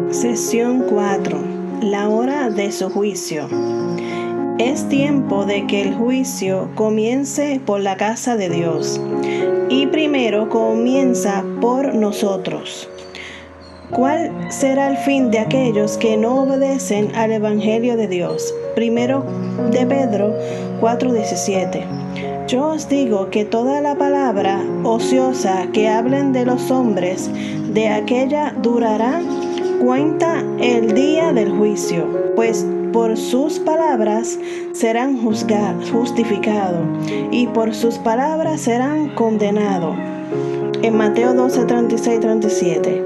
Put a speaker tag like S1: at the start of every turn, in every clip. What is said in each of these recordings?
S1: Sesión 4. La hora de su juicio. Es tiempo de que el juicio comience por la casa de Dios, y primero comienza por nosotros. ¿Cuál será el fin de aquellos que no obedecen al Evangelio de Dios? Primero de Pedro 4:17. Yo os digo que toda la palabra ociosa que hablen de los hombres, de aquella durará cuenta el día del juicio, pues por sus palabras serán justificados, y por sus palabras serán condenados. En Mateo 12:36-37.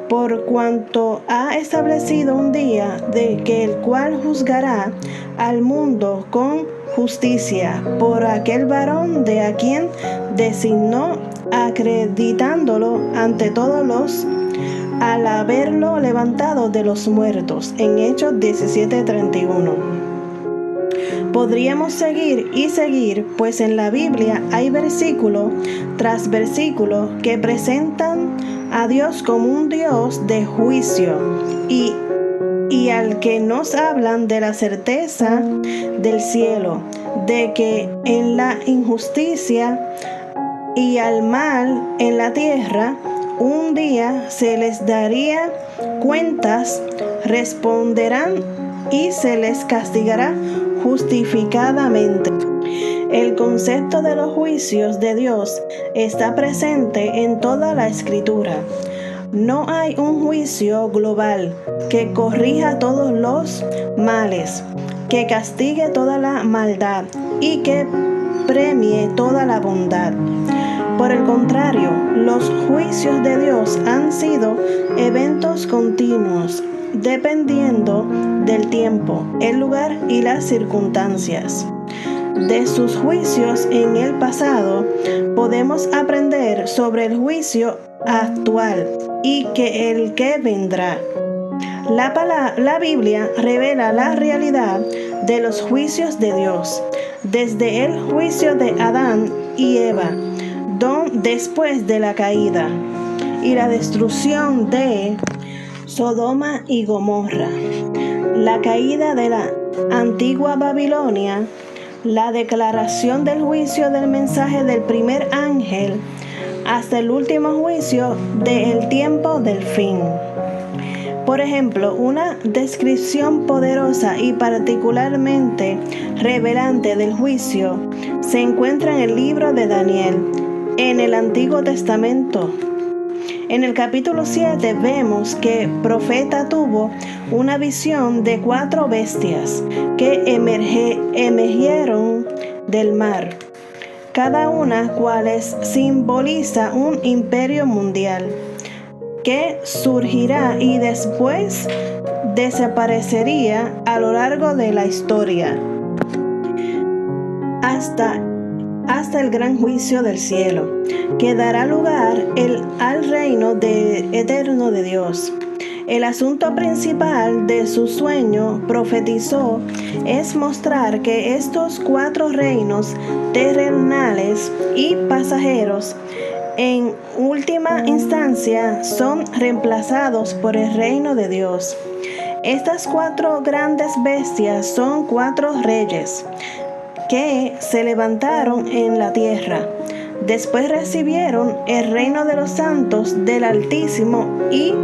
S1: Por cuanto ha establecido un día de que el cual juzgará al mundo con justicia por aquel varón de a quien designó, acreditándolo ante todos los al haberlo levantado de los muertos. En Hechos 17:31. Podríamos seguir y seguir, pues en la Biblia hay versículo tras versículo que presentan a Dios como un Dios de juicio y al que nos hablan de la certeza del cielo, de que en la injusticia y al mal en la tierra un día se les daría cuentas, responderán y se les castigará justificadamente. El concepto de los juicios de Dios está presente en toda la Escritura. No hay un juicio global que corrija todos los males, que castigue toda la maldad y que premie toda la bondad. Por el contrario, los juicios de Dios han sido eventos continuos, dependiendo del tiempo, el lugar y las circunstancias. De sus juicios en el pasado, podemos aprender sobre el juicio actual y el que vendrá. La Biblia revela la realidad de los juicios de Dios, desde el juicio de Adán y Eva, después de la caída y la destrucción de Sodoma y Gomorra, la caída de la antigua Babilonia, la declaración del juicio del mensaje del primer ángel, hasta el último juicio del tiempo del fin. Por ejemplo, una descripción poderosa y particularmente revelante del juicio se encuentra en el libro de Daniel, en el Antiguo Testamento. En el capítulo 7 vemos que el profeta tuvo una visión de 4 bestias que emergieron del mar, cada una cuales simboliza un imperio mundial que surgirá y después desaparecería a lo largo de la historia hasta el gran juicio del cielo, que dará lugar al reino eterno de Dios. El asunto principal de su sueño profetizó es mostrar que estos 4 reinos terrenales y pasajeros en última instancia son reemplazados por el reino de Dios. Estas 4 grandes bestias son 4 reyes que se levantaron en la tierra. Después recibieron el reino de los santos del Altísimo y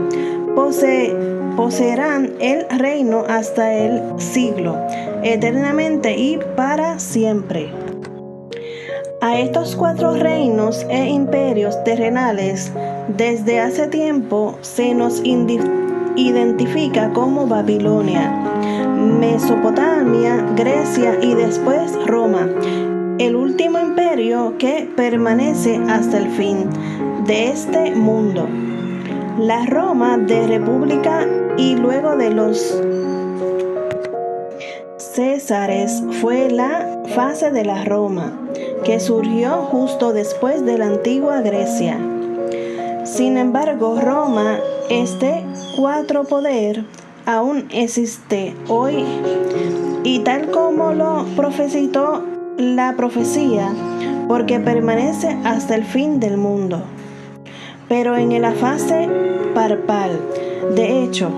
S1: poseerán el reino hasta el siglo, eternamente y para siempre. A estos 4 reinos e imperios terrenales, desde hace tiempo se nos identifica como Babilonia, Mesopotamia, Grecia y después Roma, el último imperio que permanece hasta el fin de este mundo. La Roma de República y luego de los Césares fue la fase de la Roma, que surgió justo después de la antigua Grecia. Sin embargo, Roma, este 4 poder, aún existe hoy, y tal como lo profetizó la profecía, porque permanece hasta el fin del mundo. pero en la fase parpal. De hecho,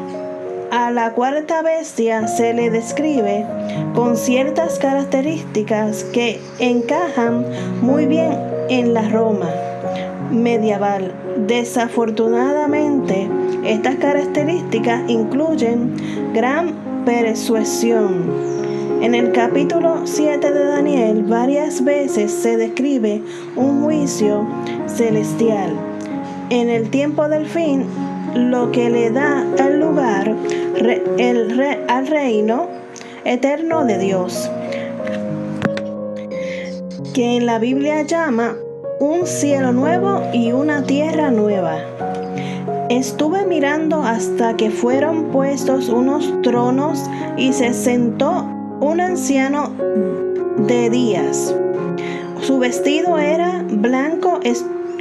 S1: a la cuarta bestia se le describe con ciertas características que encajan muy bien en la Roma medieval. Desafortunadamente, estas características incluyen gran persuasión. En el capítulo 7 de Daniel varias veces se describe un juicio celestial en el tiempo del fin, lo que le da el lugar al reino eterno de Dios, que en la Biblia llama un cielo nuevo y una tierra nueva. Estuve mirando hasta que fueron puestos unos tronos y se sentó un anciano de días. Su vestido era blanco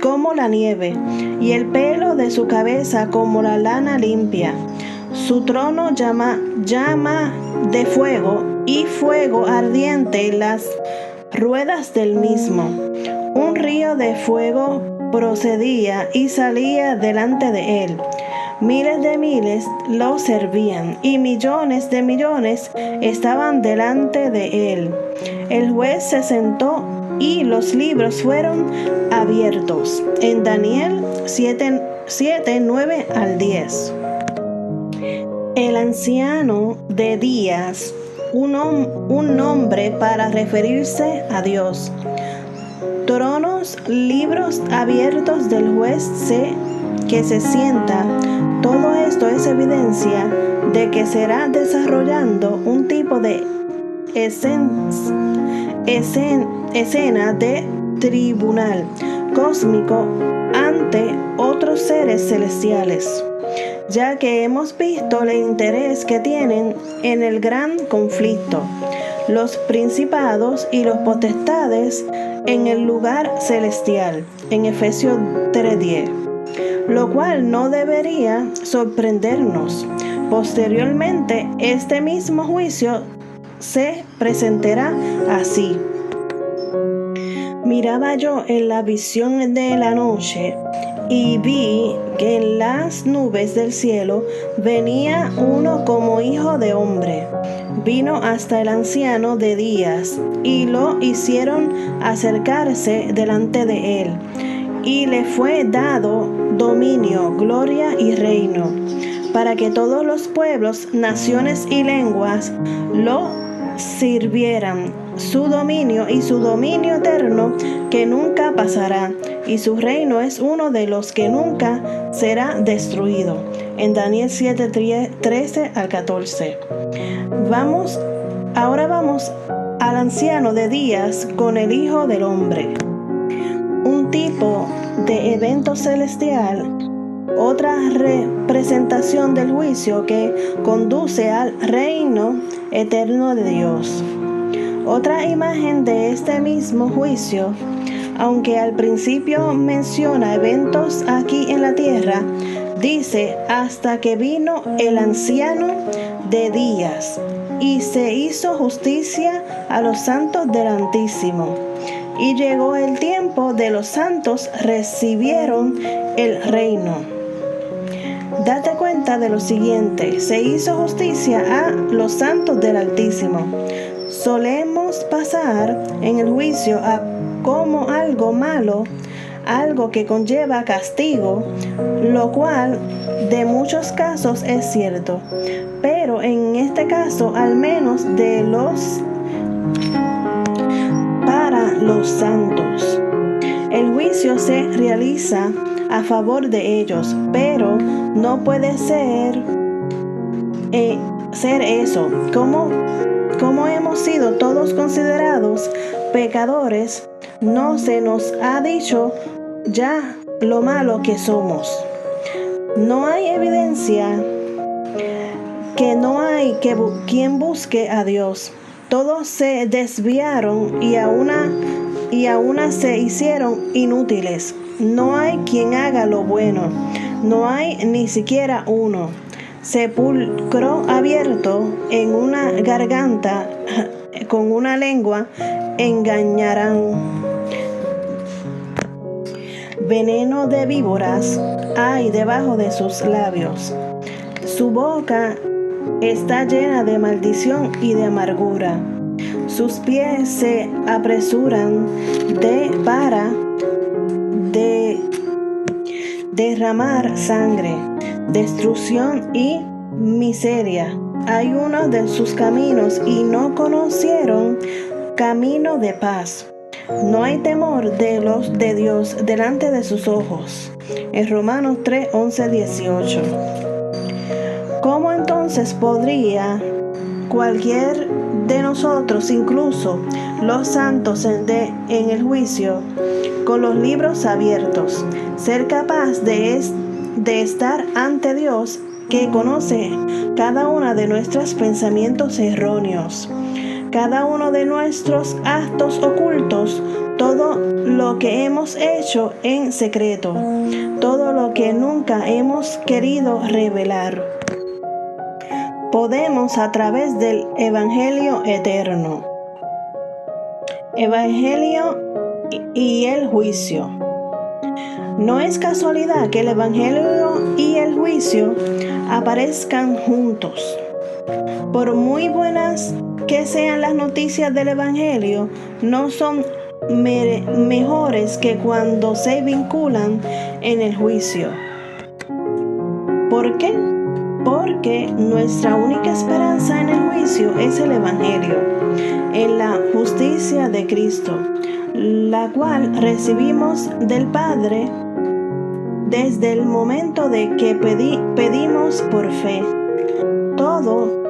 S1: como la nieve, y el pelo de su cabeza como la lana limpia. Su trono llama de fuego, y fuego ardiente las ruedas del mismo. Un río de fuego procedía y salía delante de él. Miles de miles lo servían, y millones de millones estaban delante de él. El juez se sentó y los libros fueron abiertos. En Daniel 7, 9 al 10. El anciano de días, un nombre para referirse a Dios. Tronos, libros abiertos del juez que se sienta. Todo esto es evidencia de que será desarrollando un tipo de escena de tribunal cósmico ante otros seres celestiales, ya que hemos visto el interés que tienen en el gran conflicto, los principados y los potestades en el lugar celestial, en Efesios 3:10, lo cual no debería sorprendernos. Posteriormente, este mismo juicio se presentará así. Miraba yo en la visión de la noche, y vi que en las nubes del cielo venía uno como hijo de hombre. Vino hasta el anciano de días, y lo hicieron acercarse delante de él, y le fue dado dominio, gloria y reino, para que todos los pueblos, naciones y lenguas lo sirvieran. Su dominio eterno que nunca pasará, y su reino es uno de los que nunca será destruido. En Daniel 7, 13 al 14. Ahora vamos al anciano de días con el Hijo del Hombre. Un tipo de evento celestial, otra representación del juicio que conduce al reino eterno de Dios. Otra imagen de este mismo juicio, aunque al principio menciona eventos aquí en la tierra, dice: hasta que vino el anciano de días y se hizo justicia a los santos del Altísimo. Y llegó el tiempo de los santos recibieron el reino. Date cuenta de lo siguiente: se hizo justicia a los santos del Altísimo. Solemos pasar en el juicio como algo malo, algo que conlleva castigo, lo cual de muchos casos es cierto, pero en este caso al menos para los santos. El juicio se realiza a favor de ellos, pero no puede ser eso. Como hemos sido todos considerados pecadores, no se nos ha dicho ya lo malo que somos. No hay evidencia que no hay quien busque a Dios. Todos se desviaron y a una se hicieron inútiles. No hay quien haga lo bueno, no hay ni siquiera uno. Sepulcro abierto en una garganta, con una lengua engañarán. veneno de víboras hay debajo de sus labios. Su boca está llena de maldición y de amargura. Sus pies se apresuran para derramar sangre, destrucción y miseria. Hay uno de sus caminos y no conocieron camino de paz. No hay temor de Dios delante de sus ojos. En Romanos 3, 11, 18. ¿Cómo entonces podría cualquier de nosotros, incluso los santos en el juicio, con los libros abiertos, ser capaz de estar ante Dios, que conoce cada uno de nuestros pensamientos erróneos, cada uno de nuestros actos ocultos, todo lo que hemos hecho en secreto, todo lo que nunca hemos querido revelar? Podemos a través del Evangelio eterno. Evangelio y el juicio. No es casualidad que el Evangelio y el juicio aparezcan juntos. Por muy buenas que sean las noticias del Evangelio, no son mejores que cuando se vinculan en el juicio. ¿Por qué? Porque nuestra única esperanza en el juicio es el Evangelio, en la justicia de Cristo, la cual recibimos del Padre desde el momento de que pedimos por fe. Todo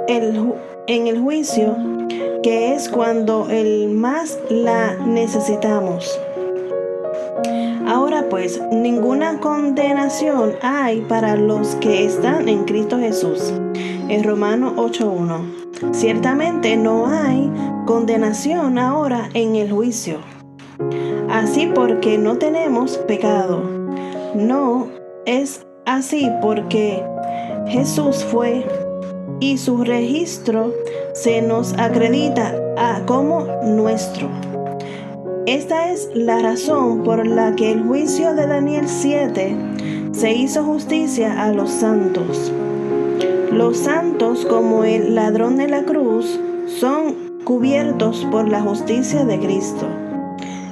S1: en el juicio, que es cuando más la necesitamos. Ahora pues, ninguna condenación hay para los que están en Cristo Jesús. En Romanos 8:1. Ciertamente no hay condenación ahora en el juicio. Así porque no tenemos pecado. No es así porque Jesús fue y su registro se nos acredita como nuestro. Esta es la razón por la que el juicio de Daniel 7 se hizo justicia a los santos. Los santos, como el ladrón de la cruz, son cubiertos por la justicia de Cristo.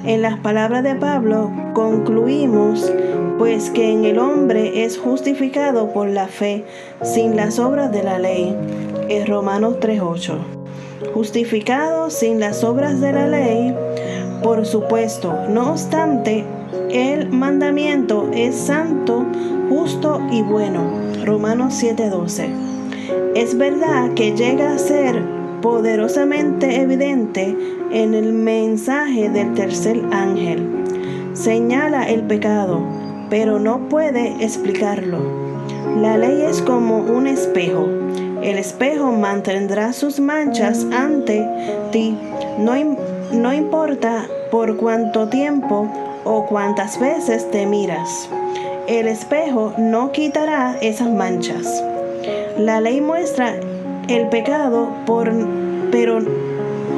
S1: En las palabras de Pablo concluimos, pues, que en el hombre es justificado por la fe, sin las obras de la ley. En Romanos 3:8. Justificado sin las obras de la ley, por supuesto. No obstante, el mandamiento es santo, justo y bueno. Romanos 7:12. Es verdad que llega a ser poderosamente evidente en el mensaje del tercer ángel. Señala el pecado, pero no puede explicarlo. La ley es como un espejo. El espejo mantendrá sus manchas ante ti. No importa por cuánto tiempo o cuántas veces te miras. El espejo no quitará esas manchas. La ley muestra el pecado, pero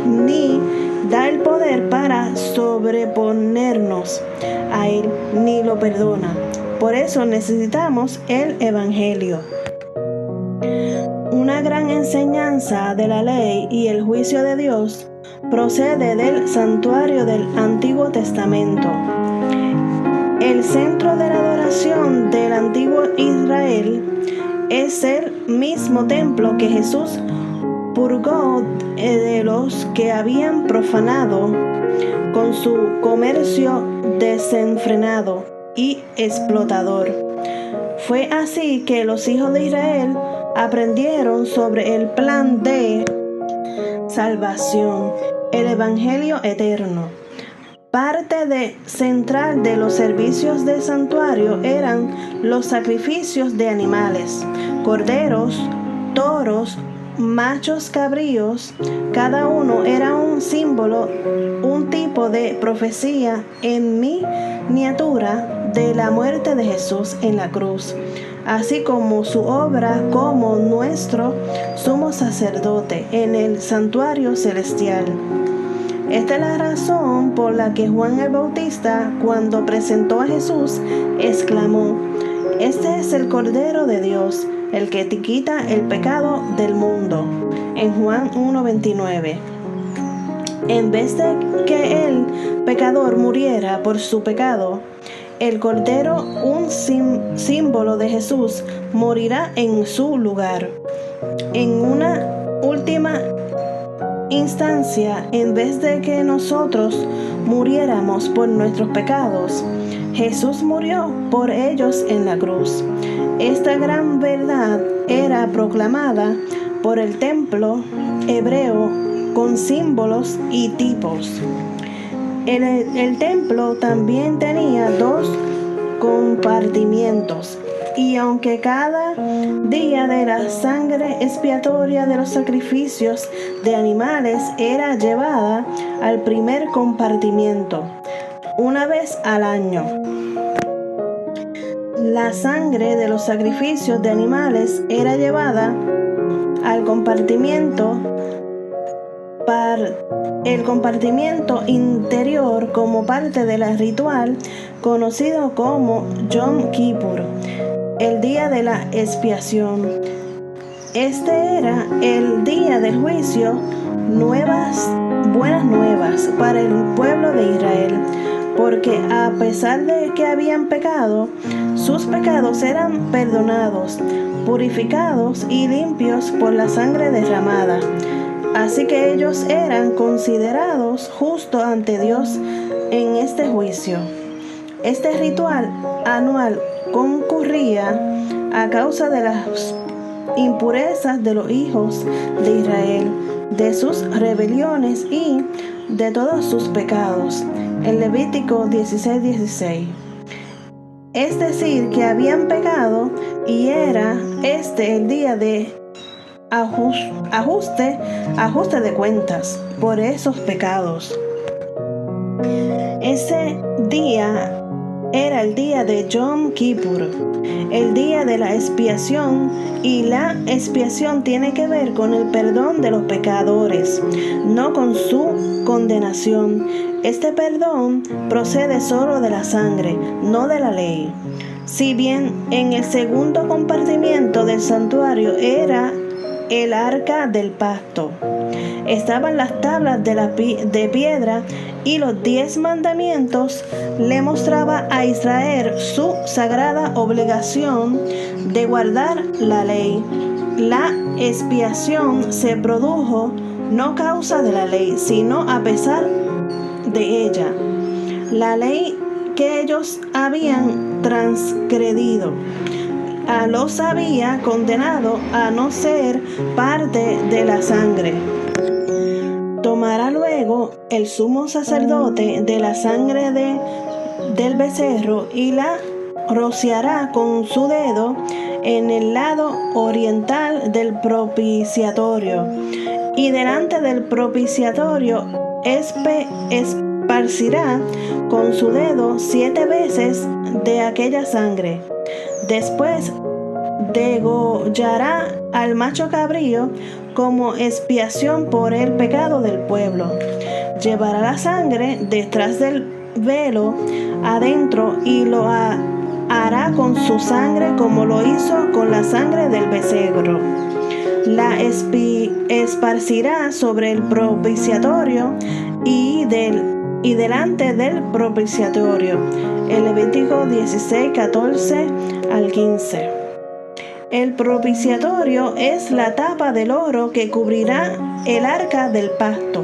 S1: ni da el poder para sobreponernos a él, ni lo perdona. Por eso necesitamos el Evangelio. Una gran enseñanza de la ley y el juicio de Dios procede del santuario del Antiguo Testamento. El centro de la adoración del antiguo Israel es el mismo templo que Jesús purgó de los que habían profanado con su comercio desenfrenado y explotador. Fue así que los hijos de Israel aprendieron sobre el plan de salvación, el Evangelio eterno. Parte central de los servicios de santuario eran los sacrificios de animales, corderos, toros, machos cabríos. Cada uno era un símbolo, un tipo de profecía en miniatura de la muerte de Jesús en la cruz, así como su obra como nuestro sumo sacerdote en el santuario celestial. Esta es la razón por la que Juan el Bautista cuando presentó a Jesús, exclamó: «Este es el Cordero de Dios, el que te quita el pecado del mundo», en Juan 1:29. En vez de que el pecador muriera por su pecado, el Cordero, un símbolo de Jesús, morirá en su lugar. En una última instancia, en vez de que nosotros muriéramos por nuestros pecados, Jesús murió por ellos en la cruz. Esta gran verdad era proclamada por el templo hebreo con símbolos y tipos. El templo también tenía 2 compartimientos, y aunque cada día de la sangre expiatoria de los sacrificios de animales era llevada al primer compartimiento una vez al año, la sangre de los sacrificios de animales era llevada al compartimiento el compartimiento interior como parte del ritual conocido como Yom Kippur, el día de la expiación. Este era el día del juicio, buenas nuevas para el pueblo de Israel, porque a pesar de que habían pecado, sus pecados eran perdonados, purificados y limpios por la sangre derramada. Así que ellos eran considerados justos ante Dios en este juicio. Este ritual anual concurría a causa de las impurezas de los hijos de Israel, de sus rebeliones y de todos sus pecados. En Levítico 16:16. Es decir, que habían pecado y era el día de ajuste de cuentas por esos pecados. Ese día era el día de Yom Kippur, el día de la expiación, y la expiación tiene que ver con el perdón de los pecadores, no con su condenación. Este perdón procede solo de la sangre, no de la ley. Si bien en el segundo compartimiento del santuario era el arca del pacto, estaban las tablas de piedra y los 10 mandamientos, le mostraba a Israel su sagrada obligación de guardar la ley. La expiación se produjo no a causa de la ley, sino a pesar de ella. La ley que ellos habían transgredido los había condenado a no ser parte de la sangre. Tomará luego el sumo sacerdote de la sangre del becerro y la rociará con su dedo en el lado oriental del propiciatorio, y delante del propiciatorio esparcirá con su dedo 7 veces de aquella sangre. Después degollará al macho cabrío como expiación por el pecado del pueblo. Llevará la sangre detrás del velo adentro y lo hará con su sangre como lo hizo con la sangre del becerro. La esparcirá sobre el propiciatorio y delante del propiciatorio. En Levítico 16:14-15. El propiciatorio es la tapa del oro que cubrirá el arca del pacto,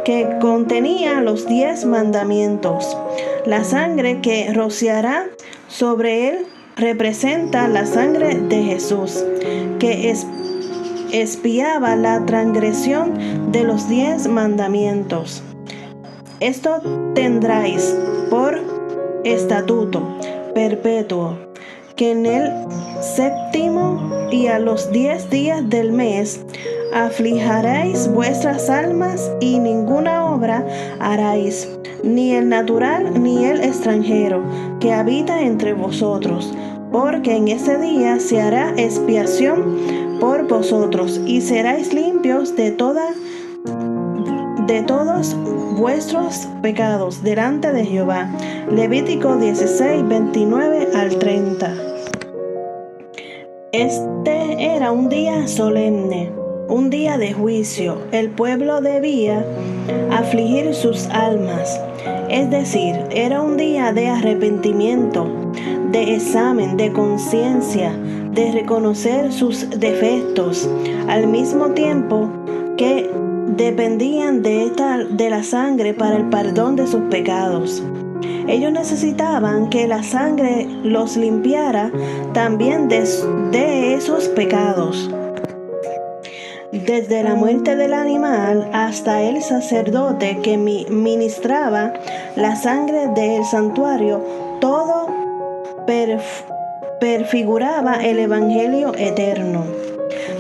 S1: que contenía los 10 mandamientos. La sangre que rociará sobre él representa la sangre de Jesús, que expiaba la transgresión de los 10 mandamientos. Esto tendráis por estatuto perpetuo, que en el 7º y a los 10 días del mes afligiréis vuestras almas, y ninguna obra haráis, ni el natural ni el extranjero que habita entre vosotros, porque en ese día se hará expiación por vosotros, y seréis limpios de de todos vuestros pecados delante de Jehová. Levítico 16, 29 al 30. Este era un día solemne, un día de juicio. El pueblo debía afligir sus almas, es decir, era un día de arrepentimiento, de examen de conciencia, de reconocer sus defectos, al mismo tiempo que dependían de la sangre para el perdón de sus pecados. Ellos necesitaban que la sangre los limpiara también de esos pecados. Desde la muerte del animal hasta el sacerdote que ministraba la sangre del santuario, todo prefiguraba el evangelio eterno.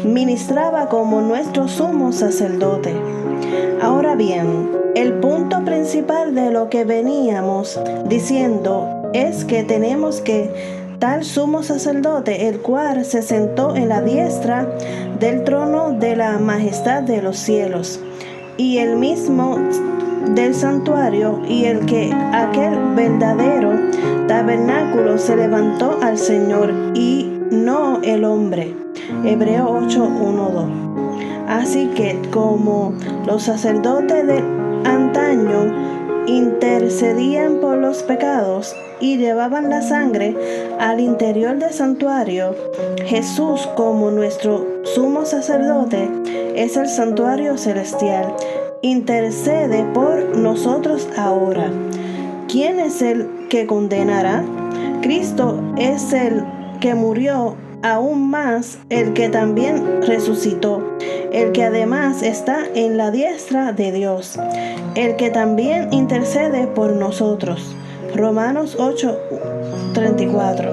S1: Ministraba como nuestro sumo sacerdote. Ahora bien, el punto principal de lo que veníamos diciendo es que tenemos que tal sumo sacerdote, el cual se sentó en la diestra del trono de la majestad de los cielos, y el mismo del santuario, y el que aquel verdadero tabernáculo se levantó al Señor y no el hombre. Hebreos 8:1-2. Así que como los sacerdotes de antaño intercedían por los pecados y llevaban la sangre al interior del santuario, Jesús, como nuestro sumo sacerdote, es el santuario celestial. Intercede por nosotros ahora. ¿Quién es el que condenará? Cristo es el que murió, aún más el que también resucitó, el que además está en la diestra de Dios, el que también intercede por nosotros. Romanos 8:34.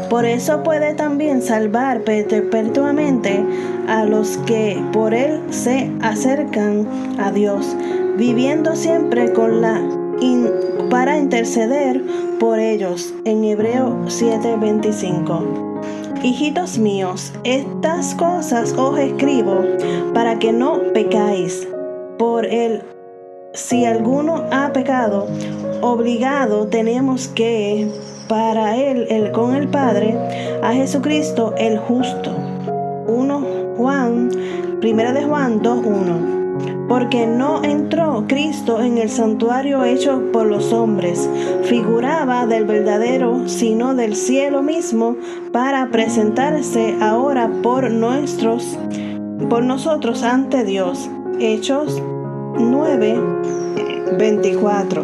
S1: Por eso puede también salvar perpetuamente a los que por él se acercan a Dios, viviendo siempre para interceder por ellos. En Hebreos 7:25. Hijitos míos, estas cosas os escribo para que no pecáis. Por él, si alguno ha pecado, obligado tenemos que para él con el Padre a Jesucristo el justo. 1 Juan 2:1. Porque no entró Cristo en el santuario hecho por los hombres, figuraba del verdadero, sino del cielo mismo, para presentarse ahora por nosotros ante Dios. Hechos 9:24.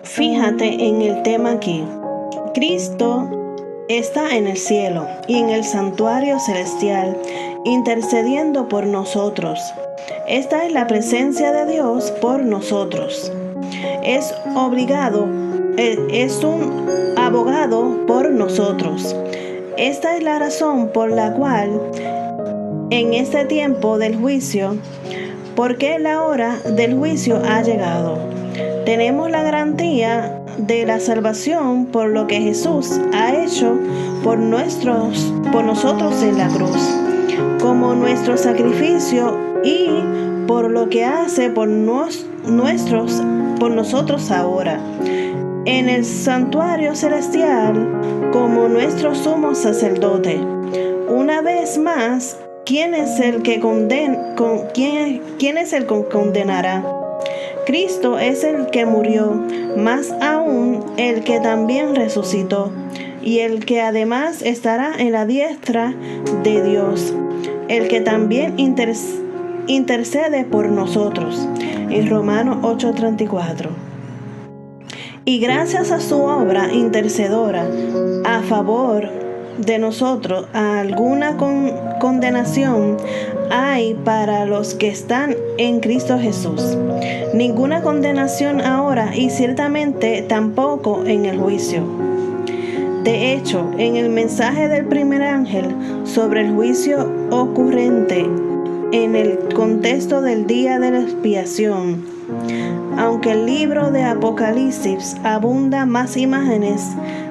S1: Fíjate en el tema aquí. Cristo está en el cielo y en el santuario celestial, intercediendo por nosotros. Esta es la presencia de Dios por nosotros. Es un abogado por nosotros. Esta es la razón por la cual en este tiempo del juicio, porque la hora del juicio ha llegado. Tenemos la garantía de la salvación por lo que Jesús ha hecho por nosotros en la cruz, como nuestro sacrificio, y por lo que hace por nosotros ahora en el santuario celestial como nuestro sumo sacerdote. Una vez más, ¿quién es el que condenará? Cristo es el que murió, más aún el que también resucitó, y el que además estará en la diestra de Dios, el que también intercede por nosotros. En Romanos 8:34. Y gracias a su obra intercedora a favor de nosotros, alguna condenación hay para los que están en Cristo Jesús. Ninguna condenación ahora, y ciertamente tampoco en el juicio. De hecho, en el mensaje del primer ángel sobre el juicio ocurrente en el contexto del día de la expiación, aunque el libro de Apocalipsis abunda más imágenes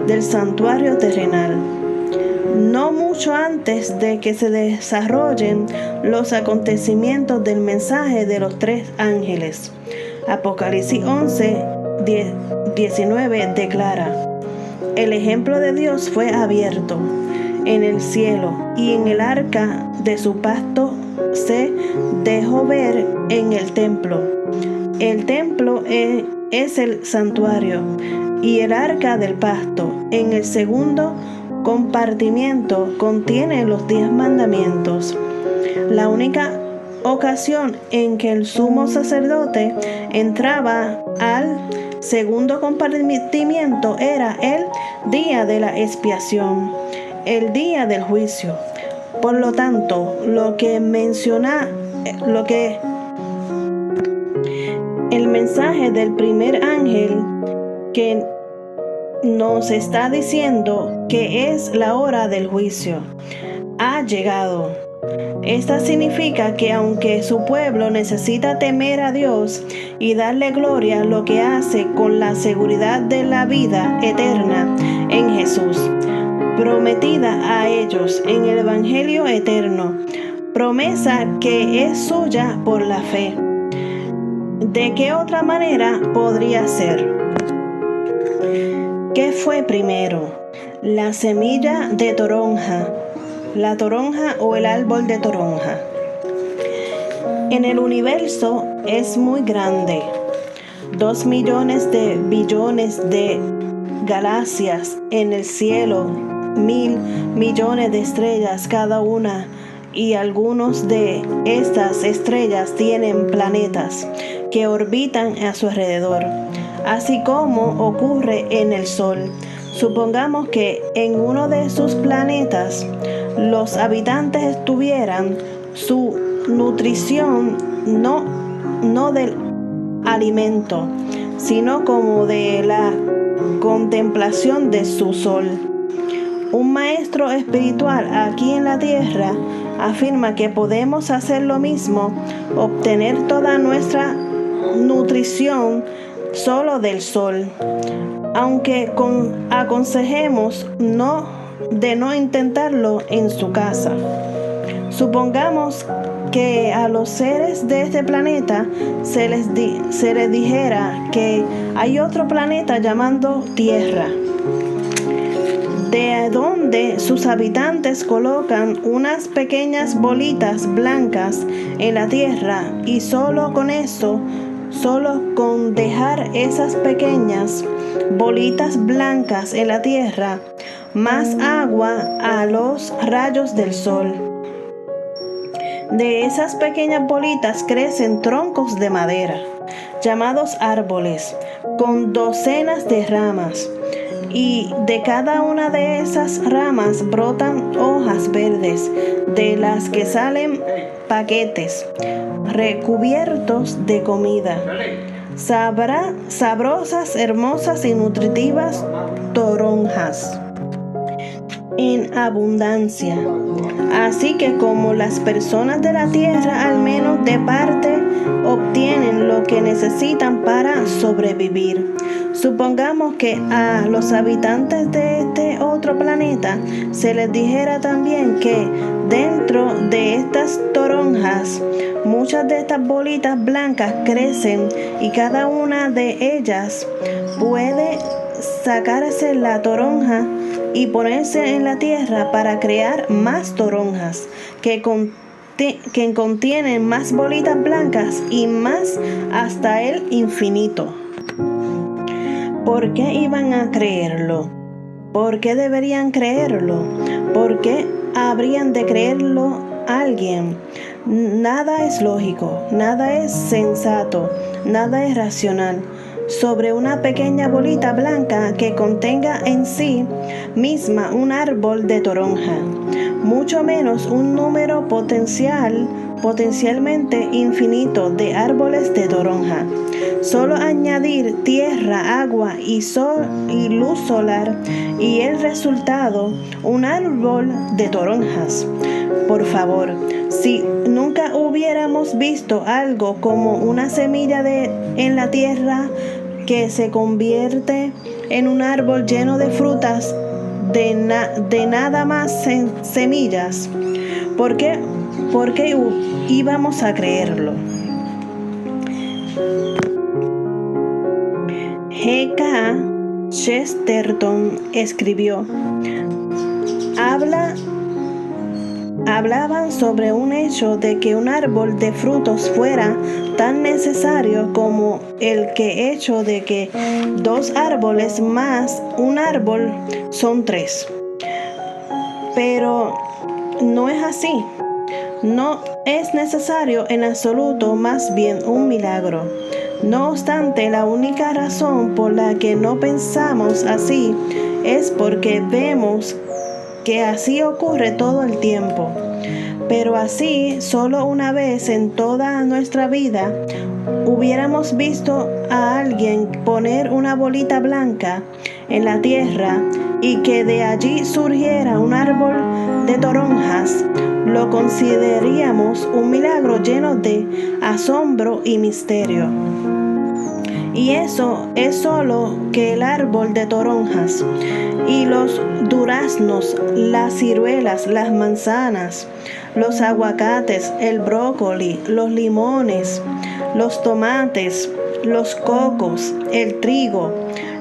S1: del santuario terrenal, no mucho mucho antes de que se desarrollen los acontecimientos del mensaje de los 3 ángeles. Apocalipsis 11:19 declara: el ejemplo de Dios fue abierto en el cielo, y en el arca de su pacto se dejó ver en el templo. El templo es el santuario y el arca del pacto. En el segundo compartimiento contiene los 10 mandamientos. La única ocasión en que el sumo sacerdote entraba al segundo compartimiento era el día de la expiación, el día del juicio. Por lo tanto, el mensaje del primer ángel que nos está diciendo que es la hora del juicio ha llegado. Esta significa que aunque su pueblo necesita temer a Dios y darle gloria, lo que hace con la seguridad de la vida eterna en Jesús, prometida a ellos en el Evangelio eterno, promesa que es suya por la fe. ¿De qué otra manera podría ser? ¿Qué fue primero? La semilla de toronja, la toronja o el árbol de toronja. En el universo es muy grande, 2 millones de billones de galaxias en el cielo, 1.000 millones de estrellas cada una, y algunos de estas estrellas tienen planetas que orbitan a su alrededor, así como ocurre en el Sol. Supongamos que en uno de sus planetas los habitantes tuvieran su nutrición no del alimento, sino como de la contemplación de su sol. Un maestro espiritual aquí en la tierra afirma que podemos hacer lo mismo, obtener toda nuestra nutrición solo del sol, aunque aconsejemos no intentarlo en su casa. Supongamos que a los seres de este planeta se les dijera que hay otro planeta llamado Tierra, de donde sus habitantes colocan unas pequeñas bolitas blancas en la tierra, y solo con dejar esas pequeñas bolitas blancas en la tierra, más agua a los rayos del sol, de esas pequeñas bolitas crecen troncos de madera, llamados árboles, con docenas de ramas. Y de cada una de esas ramas brotan hojas verdes, de las que salen paquetes recubiertos de comida, sabrosas, hermosas y nutritivas toronjas en abundancia. Así que como las personas de la tierra, al menos de parte, obtienen lo que necesitan para sobrevivir. Supongamos que a los habitantes de este otro planeta se les dijera también que dentro de estas toronjas muchas de estas bolitas blancas crecen, y cada una de ellas puede sacarse la toronja y ponerse en la tierra para crear más toronjas que contienen más bolitas blancas y más hasta el infinito. ¿Por qué iban a creerlo? ¿Por qué deberían creerlo? ¿Por qué habrían de creerlo alguien? Nada es lógico, nada es sensato, nada es racional sobre una pequeña bolita blanca que contenga en sí misma un árbol de toronja, mucho menos un número potencialmente infinito de árboles de toronja. Solo añadir tierra, agua y luz solar, y el resultado, un árbol de toronjas. Por favor, si nunca hubiéramos visto algo como una semilla en la tierra que se convierte en un árbol lleno de frutas de nada más semillas? ¿Por qué íbamos a creerlo? G.K. Chesterton escribió: hablaban sobre un hecho de que un árbol de frutos fuera tan necesario como el hecho de que 2 árboles más un árbol son 3. Pero no es así. No es necesario en absoluto, más bien un milagro. No obstante, la única razón por la que no pensamos así es porque vemos que así ocurre todo el tiempo. Pero así, solo una vez en toda nuestra vida, hubiéramos visto a alguien poner una bolita blanca en la tierra y que de allí surgiera un árbol de toronjas, lo consideraríamos un milagro lleno de asombro y misterio. Y eso es solo que el árbol de toronjas y los duraznos, las ciruelas, las manzanas, los aguacates, el brócoli, los limones, los tomates, los cocos, el trigo,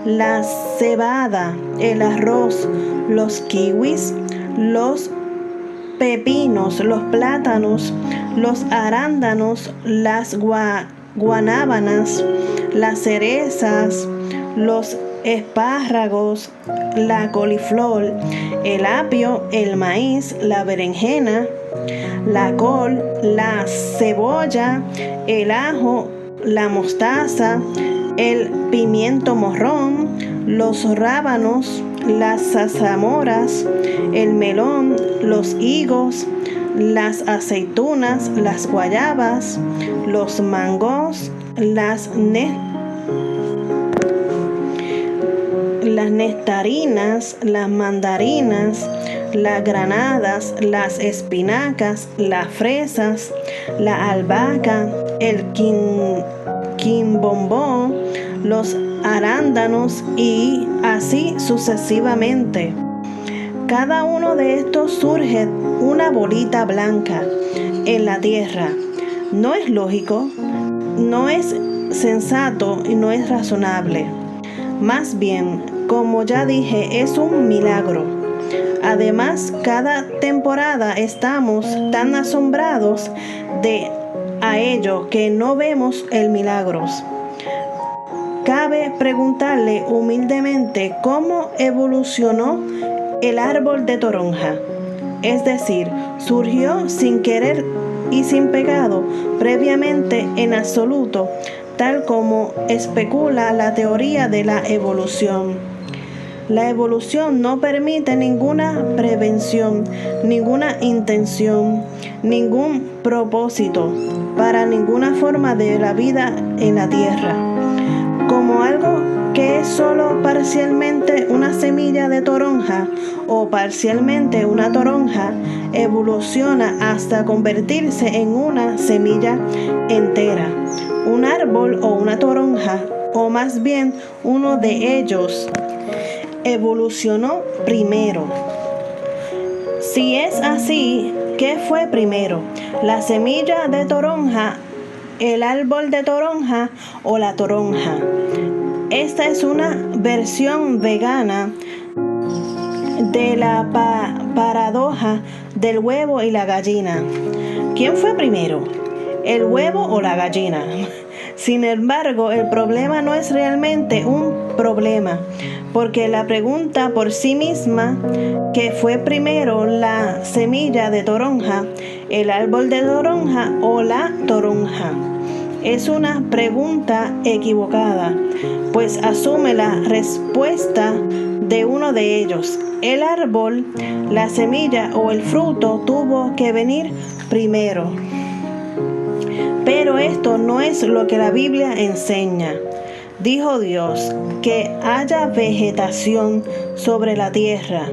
S1: la cebada, el arroz, los kiwis, los pepinos, los plátanos, los arándanos, las guanábanas, las cerezas, los espárragos, la coliflor, el apio, el maíz, la berenjena, la col, la cebolla, el ajo, la mostaza, el pimiento morrón, los rábanos, las zarzamoras, el melón, los higos, las aceitunas, las guayabas, los mangos, las nectarinas, las mandarinas, las granadas, las espinacas, las fresas, la albahaca, el quimbombón, los arándanos y así sucesivamente. Cada uno de estos surge una bolita blanca en la tierra. No es lógico, no es sensato y no es razonable. Más bien, como ya dije, es un milagro. Además, cada temporada estamos tan asombrados a ello que no vemos el milagro. Cabe preguntarle humildemente cómo evolucionó el árbol de toronja. Es decir, surgió sin querer y sin pecado previamente en absoluto, tal como especula la teoría de la evolución. La evolución no permite ninguna prevención, ninguna intención, ningún propósito para ninguna forma de la vida en la tierra. Como algo que es solo parcialmente una semilla de toronja o parcialmente una toronja, evoluciona hasta convertirse en una semilla entera, un árbol o una toronja, o más bien uno de ellos evolucionó primero. Si es así, ¿qué fue primero? ¿La semilla de toronja, el árbol de toronja o la toronja? Esta es una versión vegana de la paradoja del huevo y la gallina. ¿Quién fue primero? ¿El huevo o la gallina? Sin embargo, el problema no es realmente un problema, porque la pregunta por sí misma, que fue primero la semilla de toronja, el árbol de toronja o la toronja, es una pregunta equivocada, pues asume la respuesta de uno de ellos. El árbol, la semilla o el fruto tuvo que venir primero. Pero esto no es lo que la Biblia enseña. Dijo Dios que haya vegetación sobre la tierra,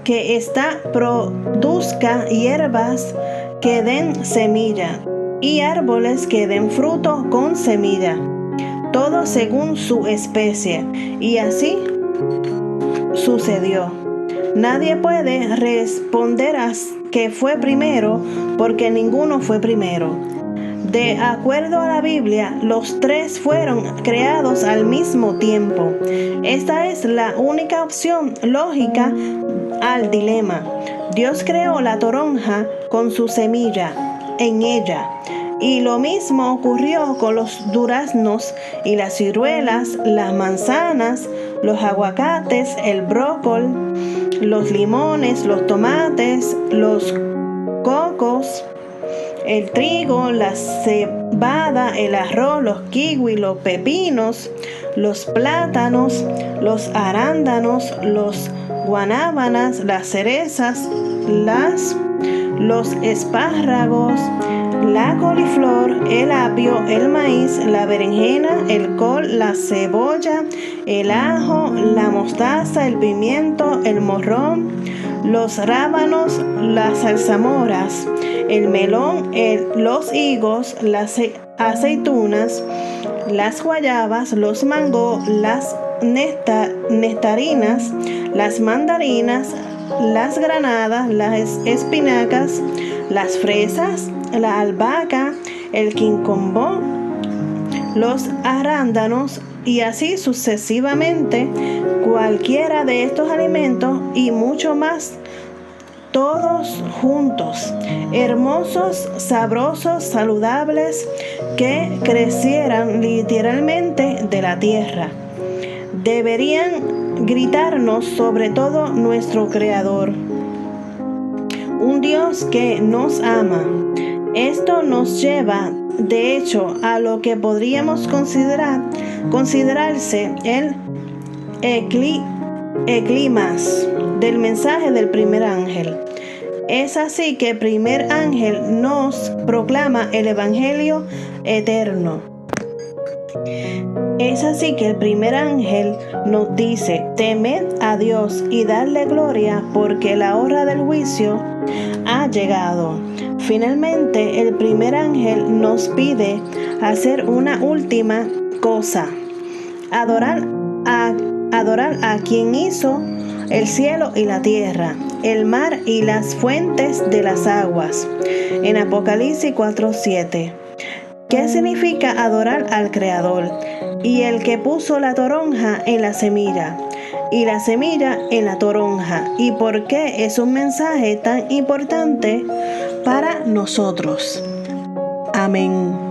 S1: que ésta produzca hierbas que den semilla y árboles que den fruto con semilla, todo según su especie. Y así sucedió. Nadie puede responder a que fue primero, porque ninguno fue primero. De acuerdo a la Biblia, los tres fueron creados al mismo tiempo. Esta es la única opción lógica al dilema. Dios creó la toronja con su semilla en ella. Y lo mismo ocurrió con los duraznos y las ciruelas, las manzanas, los aguacates, el brócoli, los limones, los tomates, los cocos, el trigo, la cebada, el arroz, los kiwis, los pepinos, los plátanos, los arándanos, los guanábanas, las cerezas, los espárragos, la coliflor, el apio, el maíz, la berenjena, el col, la cebolla, el ajo, la mostaza, el pimiento, el morrón, los rábanos, las zarzamoras, el melón, los higos, las aceitunas, las guayabas, los mangos, las nectarinas, las mandarinas, las granadas, las espinacas, las fresas, la albahaca, el quincombo, los arándanos y así sucesivamente. Cualquiera de estos alimentos y mucho más, todos juntos, hermosos, sabrosos, saludables, que crecieran literalmente de la tierra, deberían gritarnos sobre todo nuestro Creador, un Dios que nos ama. Esto nos lleva, de hecho, a lo que podríamos considerarse el eclimas del mensaje del primer ángel. Es así que el primer ángel nos proclama el Evangelio eterno. Es así que el primer ángel nos dice: temed a Dios y dadle gloria, porque la hora del juicio ha llegado. Finalmente, el primer ángel nos pide hacer una última cosa: adorar a quien hizo el cielo y la tierra, el mar y las fuentes de las aguas. En Apocalipsis 4:7. ¿Qué significa adorar al Creador? Y el que puso la toronja en la semilla, y la semilla en la toronja. ¿Y por qué es un mensaje tan importante para nosotros? Amén.